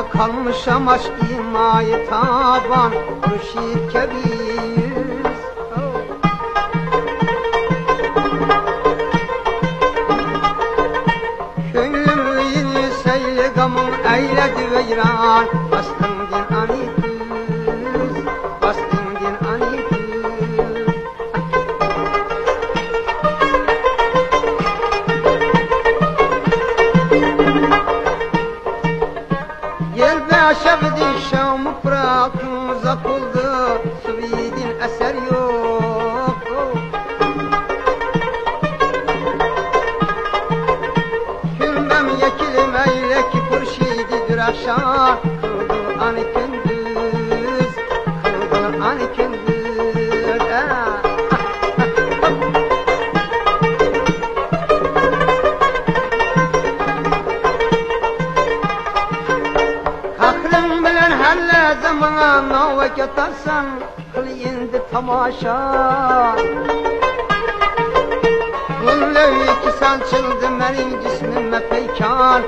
kalmışam aşk imayı taban Mürşid kebiyiz Könlümlüğünü seyli gamın eyledi veyran Bastın din anitiz Bastın din anitiz Yel beşevdi şamı bırakın uzak oldu Suvidin eser yok Külmem yekilim eyleki kurşididir aşağı Kıldı anı kündüz Kıldı anı kündüz Aklın bilen helle zamana navak yatarsan Kıl indi tamaşa Kullevi ki saçıldı benim cismime peykan